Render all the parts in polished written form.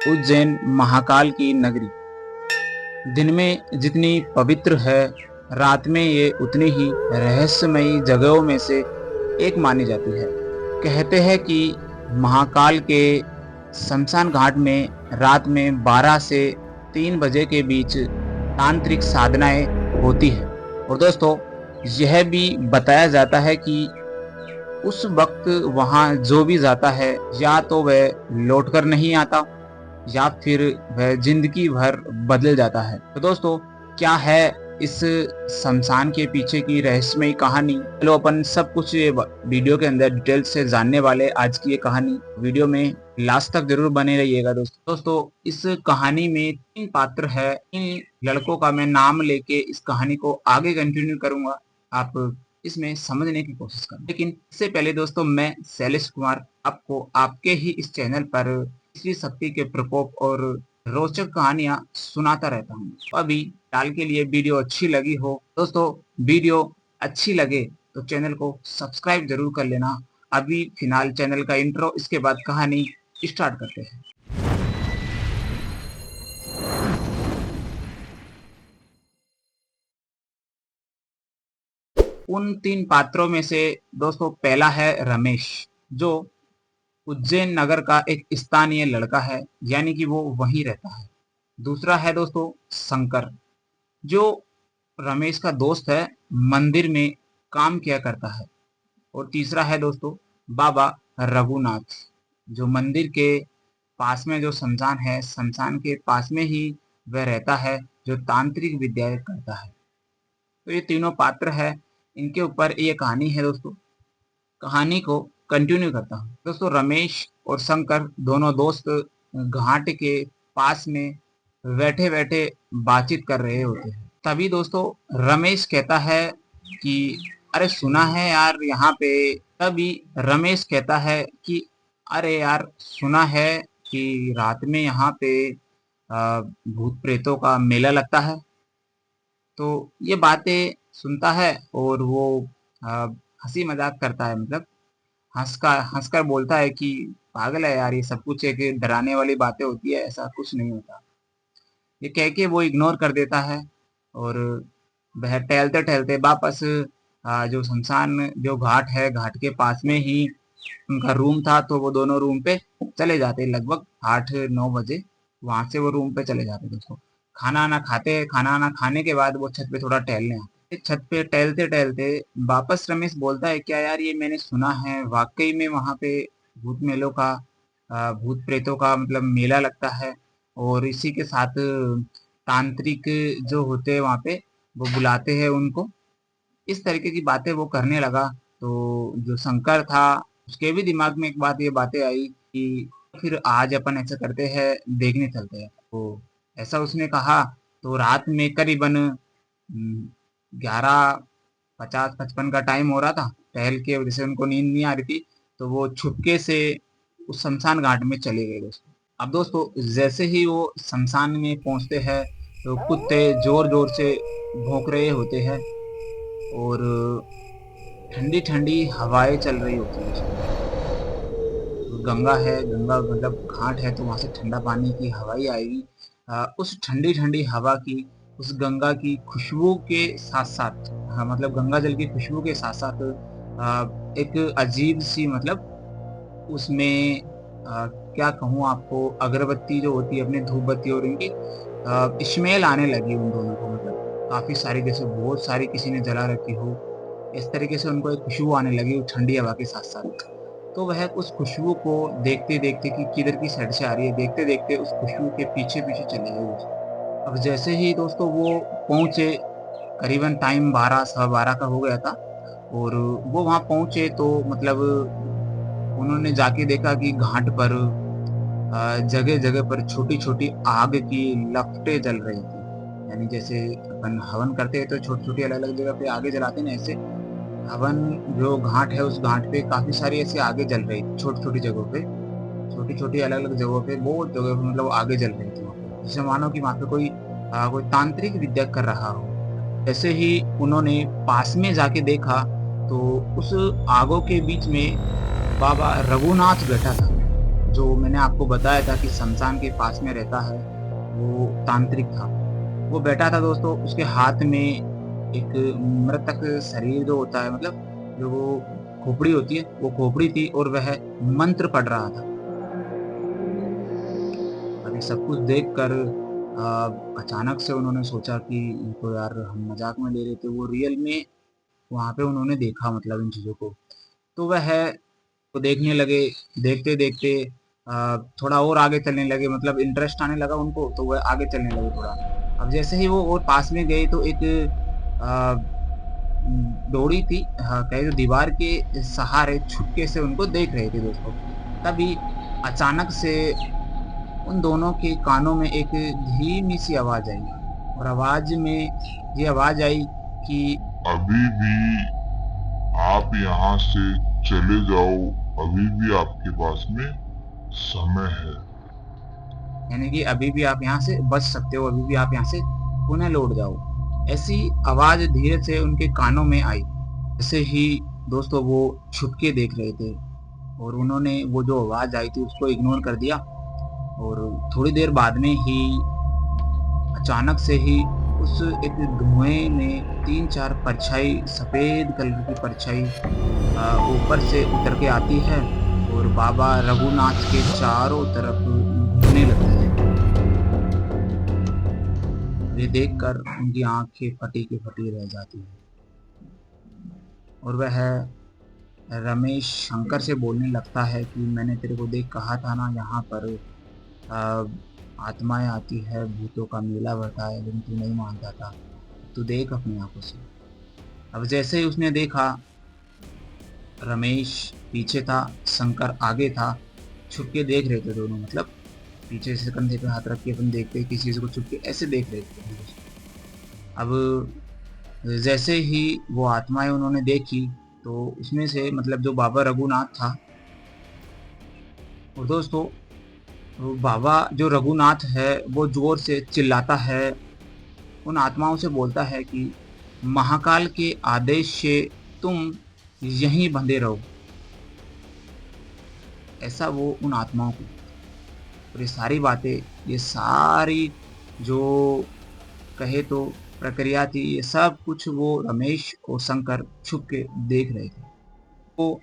उज्जैन महाकाल की नगरी दिन में जितनी पवित्र है, रात में ये उतनी ही रहस्यमयी जगहों में से एक मानी जाती है। कहते हैं कि महाकाल के शमशान घाट में रात में 12 से 3 बजे के बीच तांत्रिक साधनाएं होती है। और दोस्तों, यह भी बताया जाता है कि उस वक्त वहां जो भी जाता है, या तो वह लौटकर नहीं आता या फिर वह जिंदगी भर बदल जाता है। तो दोस्तों, क्या है इस शमशान के पीछे की रहस्यमयी कहानी? चलो अपन सब कुछ ये वीडियो के अंदर डिटेल से जानने वाले आज की ये कहानी। वीडियो में लास्ट तक जरूर बने रहिएगा दोस्तों, इस कहानी में 3 पात्र है। इन लड़कों का मैं नाम लेके इस कहानी को आगे कंटिन्यू करूंगा। आप इसमें समझने की कोशिश करें। लेकिन इससे पहले दोस्तों, मैं शैलेश कुमार आपको आपके ही इस चैनल पर श्री शक्ति के प्रकोप और रोचक कहानियां सुनाता रहता हूँ। अभी फिलहाल के लिए वीडियो अच्छी लगी हो दोस्तों, वीडियो अच्छी लगे तो चैनल को सब्सक्राइब जरूर कर लेना। अभी फिलहाल चैनल का इंट्रो, इसके बाद कहानी स्टार्ट करते हैं। उन 3 पात्रों में से दोस्तों पहला है रमेश, जो उज्जैन नगर का एक स्थानीय लड़का है, यानी कि वो वहीं रहता है। दूसरा है दोस्तों शंकर, जो रमेश का दोस्त है, मंदिर में काम किया करता है। और तीसरा है दोस्तों बाबा रघुनाथ, जो मंदिर के पास में जो शमशान है, शमशान के पास में ही वह रहता है, जो तांत्रिक विद्या करता है। तो ये तीनों पात्र है, इनके ऊपर ये कहानी है दोस्तों। कहानी को कंटिन्यू करता हूँ दोस्तों। रमेश और शंकर दोनों दोस्त घाट के पास में बैठे बैठे बातचीत कर रहे होते हैं। तभी दोस्तों रमेश कहता है कि अरे सुना है यार यहाँ पे। तभी रमेश कहता है कि अरे यार सुना है कि रात में यहाँ पे भूत प्रेतों का मेला लगता है। तो ये बातें सुनता है और वो हंसी मजाक करता है, मतलब हंसकर बोलता है कि पागल है यार, ये सब कुछ एक डराने वाली बातें होती है, ऐसा कुछ नहीं होता। ये कह के वो इग्नोर कर देता है और वह टहलते टहलते वापस जो शमशान जो घाट है, घाट के पास में ही उनका रूम था, तो वो दोनों रूम पे चले जाते लगभग 8-9 बजे। वहां से वो रूम पे चले जाते दोस्तों। खाना ना खाते, खाना ना खाने के बाद वो छत पे थोड़ा टहलने आते। छत पे टहलते टहलते वापस रमेश बोलता है, क्या यार ये मैंने सुना है वाकई में वहां पे भूत मेलों का भूत प्रेतों का मतलब मेला लगता है, और इसी के साथ तांत्रिक जो होते हैं वहां पे वो बुलाते हैं उनको। इस तरीके की बातें वो करने लगा। तो जो शंकर था, उसके भी दिमाग में एक बात ये बातें आई कि फिर आज अपन ऐसा करते हैं, देखने चलते हैं। तो ऐसा उसने कहा। तो रात में करीबन 11:50-55 का टाइम हो रहा था। टहल के वजह से उनको नींद नहीं आ रही थी, तो वो छुपके से उस शमशान घाट में चले गए दोस्तों। अब दोस्तों जैसे ही वो शमशान में पहुंचते हैं, तो कुत्ते जोर जोर से भौंक रहे होते हैं और ठंडी ठंडी हवाएं चल रही होती है। गंगा है, गंगा मतलब घाट है, तो वहां से ठंडा पानी की हवाई आएगी। उस ठंडी ठंडी हवा की, उस गंगा की खुशबू के साथ साथ, मतलब गंगा जल की खुशबू के साथ साथ एक अजीब सी, मतलब उसमें क्या कहूँ आपको, अगरबत्ती जो होती है अपनी धूप बत्ती, और इनकी स्मेल आने लगी उन दोनों को। मतलब काफी सारी, जैसे बहुत सारी किसी ने जला रखी हो, इस तरीके से उनको एक खुशबू आने लगी ठंडी हवा के साथ साथ। तो वह उस खुशबू को देखते देखते कि किधर की साइड से आ रही है, देखते देखते उस खुशबू के पीछे पीछे चले गए। अब जैसे ही दोस्तों वो पहुंचे, करीबन टाइम 12 सवा 12 का हो गया था, और वो वहां पहुंचे तो मतलब उन्होंने जाके देखा कि घाट पर जगह जगह पर छोटी छोटी आग की लपटें जल रही थी। यानी जैसे अपन हवन करते हैं तो छोटी छोटी अलग अलग जगह पे आगे जलाते हैं ना, ऐसे हवन जो घाट है, उस घाट पे काफी सारी ऐसी आगे जल रही थी, छोटी छोटी जगहों पे, छोटी छोटी अलग अलग जगहों पे, बहुत जगह पे मतलब आगे जल रही थी वहाँ पे। जैसे मानो कि वहाँ पे कोई तांत्रिक विद्या कर रहा हो। जैसे ही उन्होंने पास में जाके देखा, तो उस आगों के बीच में बाबा रघुनाथ बैठा था। जो मैंने आपको बताया था कि शमशान के पास में रहता है, वो तांत्रिक था। वो बैठा था दोस्तों, उसके हाथ में एक मृतक शरीर जो होता है, मतलब जो वो खोपड़ी होती है, वो खोपड़ी थी और वह मंत्र पढ़ रहा था। अभी सब कुछ देखकर अचानक से उन्होंने सोचा कि इनको यार हम मजाक में ले रहे थे, वो रियल में वहां पे उन्होंने देखा मतलब इन चीजों को। तो वह वो देखने लगे। देखते देखते थोड़ा और आगे चलने लगे, मतलब इंटरेस्ट आने लगा उनको, तो वह आगे चलने लगे थोड़ा। अब जैसे ही वो और पास में गए तो एक डोरी थी, हाँ कहे तो दीवार के सहारे छुपके से उनको देख रहे थे दोस्तों। तभी अचानक से उन दोनों के कानों में एक धीमी सी आवाज आई, और आवाज में ये आवाज आई कि अभी भी आप यहाँ से चले जाओ, अभी भी आपके पास में समय है। यानी कि अभी भी आप यहाँ से बच सकते हो, अभी भी आप यहाँ से पुनः लौट जाओ। ऐसी आवाज धीरे से उनके कानों में आई। जैसे ही दोस्तों वो छुपके देख रहे थे, और उन्होंने वो जो आवाज आई थी उसको इग्नोर कर दिया। और थोड़ी देर बाद में ही अचानक से ही उस एक धुएं में तीन चार परछाई, सफेद कलर की परछाई ऊपर से उतर के आती है और बाबा रघुनाथ के चारों तरफ घूमने लगती है। ये देखकर उनकी आंखें फटी की फटी रह जाती है, और वह रमेश शंकर से बोलने लगता है कि मैंने तेरे को देख कहा था ना, यहाँ पर आ, आत्माएं आती है, भूतों का मेला भरता है, लेकिन तू नहीं मानता था। तू देख अपनी आंखों से। अब जैसे ही उसने देखा, रमेश पीछे था, शंकर आगे था, छुप के देख रहे थे दोनों, मतलब पीछे से कंधे पे हाथ रख के अपन देखते किसी चीज को छुप के ऐसे देख रहे थे। अब जैसे ही वो आत्माएं उन्होंने देखी, तो उसमें से मतलब जो बाबा रघुनाथ था, और दोस्तों वो बाबा जो रघुनाथ है वो जोर से चिल्लाता है, उन आत्माओं से बोलता है कि महाकाल के आदेश से तुम यहीं बंधे रहो। ऐसा वो उन आत्माओं को, और ये सारी बातें, ये सारी जो कहे तो प्रक्रिया थी, ये सब कुछ वो रमेश और शंकर छुप के देख रहे थे। वो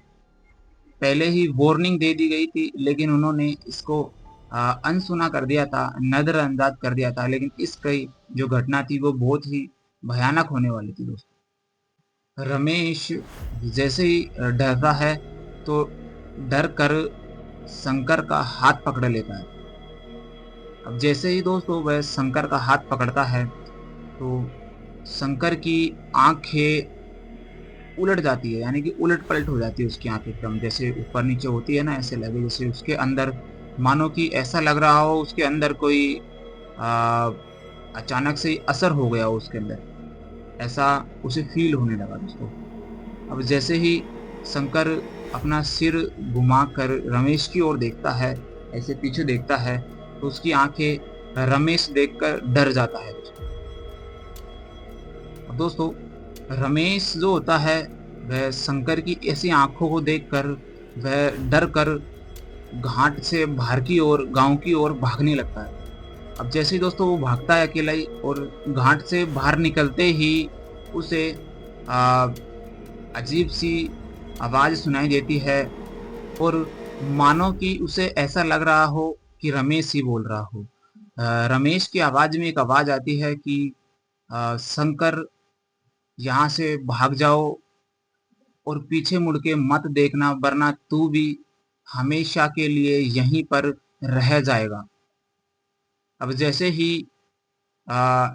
पहले ही वार्निंग दे दी गई थी, लेकिन उन्होंने इसको अनसुना कर दिया था, नजरअंदाज कर दिया था। लेकिन इसकी जो घटना थी वो बहुत ही भयानक होने वाली थी दोस्तों। रमेश जैसे ही डरता है, तो डर कर शंकर का हाथ पकड़ लेता है। अब जैसे ही दोस्तों वह शंकर का हाथ पकड़ता है, तो शंकर की आंखें उलट जाती है, यानी कि उलट पलट हो जाती है उसकी आंखें, एकदम जैसे ऊपर नीचे होती है ना, ऐसे लगे जैसे उसके अंदर, मानो कि ऐसा लग रहा हो उसके अंदर कोई आ, अचानक से असर हो गया हो उसके अंदर, ऐसा उसे फील होने लगा दोस्तों। अब जैसे ही शंकर अपना सिर घुमाकर रमेश की ओर देखता है, ऐसे पीछे देखता है, तो उसकी आंखें रमेश देखकर डर जाता है दोस्तों। अब दोस्तों रमेश जो होता है, वह शंकर की ऐसी आंखों को देखकर वह डर कर घाट से बाहर की ओर, गांव की ओर भागने लगता है। अब जैसे ही दोस्तों वो भागता है अकेला ही, और घाट से बाहर निकलते ही उसे आ, अजीब सी आवाज सुनाई देती है, और मानो कि उसे ऐसा लग रहा हो कि रमेश ही बोल रहा हो। रमेश की आवाज में एक आवाज आती है कि शंकर, यहाँ से भाग जाओ और पीछे मुड़ के मत देखना, वरना तू भी हमेशा के लिए यहीं पर रह जाएगा। अब जैसे ही आ,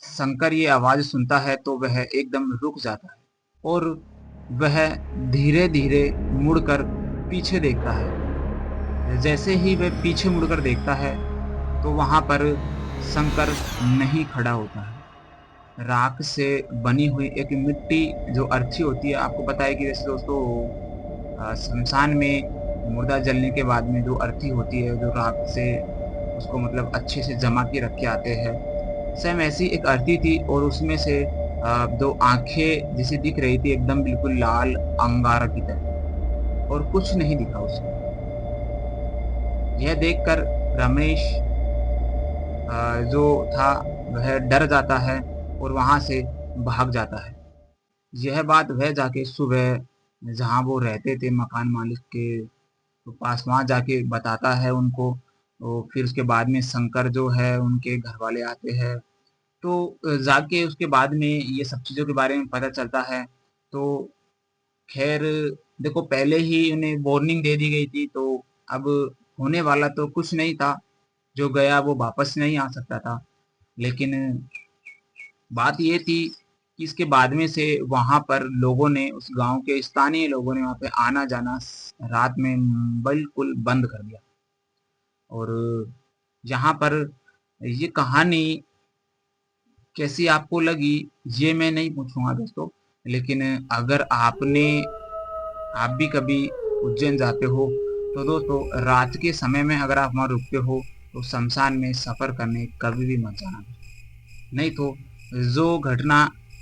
शंकर ये आवाज सुनता है, तो वह एकदम रुक जाता है, और वह धीरे धीरे मुड़कर पीछे देखता है। जैसे ही वह पीछे मुड़कर देखता है, तो वहां पर शंकर नहीं खड़ा होता है। राख से बनी हुई एक मिट्टी जो अर्थी होती है, आपको पता है कि वैसे दोस्तों शमशान में मुर्दा जलने के बाद में जो अर्थी होती है, जो राख से उसको मतलब अच्छे से जमा के रख के आते हैं, सेम ऐसी एक अर्थी थी, और उसमें से दो आंखें जैसी दिख रही थी, एकदम बिल्कुल लाल अंगारा की तरह, और कुछ नहीं दिखा उसमें। यह देखकर रमेश जो था वह डर जाता है और वहां से भाग जाता है। यह बात वह जाके सुबह जहाँ वो रहते थे मकान मालिक के तो पास वहां जाके बताता है उनको। तो फिर उसके बाद में शंकर जो है उनके घर वाले आते हैं। तो जाके उसके बाद में ये सब चीजों के बारे में पता चलता है। तो खैर देखो पहले ही उन्हें वार्निंग दे दी गई थी तो अब होने वाला तो कुछ नहीं था। जो गया वो वापस नहीं आ सकता था। लेकिन बात ये थी कि इसके बाद में से वहां पर लोगों ने उस गांव के स्थानीय लोगों ने वहां पे आना जाना रात में बिल्कुल बंद कर दिया। और यहाँ पर ये कहानी कैसी आपको लगी ये मैं नहीं पूछूंगा दोस्तों। लेकिन अगर आप भी कभी उज्जैन जाते हो तो दोस्तों रात के समय में अगर आप वहां रुकते हो तो शमशान में सफर करने कभी भी मत जाना। नहीं तो जो घटना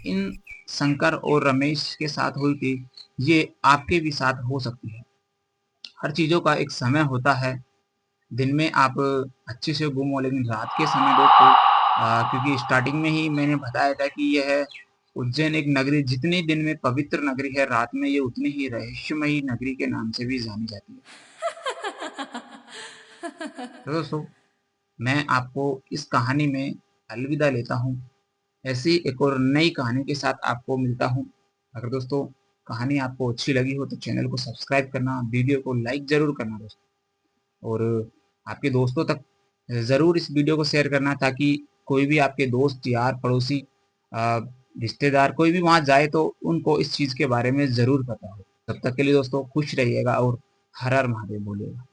इन शंकर और रमेश के साथ हुई थी ये आपके भी साथ हो सकती है। हर चीजों का एक समय होता है। दिन में आप अच्छे से घूमो लेकिन रात के समय दोस्तों क्योंकि स्टार्टिंग में ही मैंने बताया था कि यह उज्जैन एक नगरी जितने दिन में पवित्र नगरी है रात में ये उतनी ही रहस्यमयी नगरी के नाम से भी जानी जाती है। तो दोस्तों मैं आपको इस कहानी में अलविदा लेता हूँ। ऐसी एक और नई कहानी के साथ आपको मिलता हूँ। अगर दोस्तों कहानी आपको अच्छी लगी हो तो चैनल को सब्सक्राइब करना वीडियो को लाइक जरूर करना दोस्तों। और आपके दोस्तों तक ज़रूर इस वीडियो को शेयर करना ताकि कोई भी आपके दोस्त यार पड़ोसी अ, रिश्तेदार कोई भी वहां जाए तो उनको इस चीज़ के बारे में ज़रूर पता हो। तब तक के लिए दोस्तों खुश रहिएगा और हर हर महादेव बोलिएगा।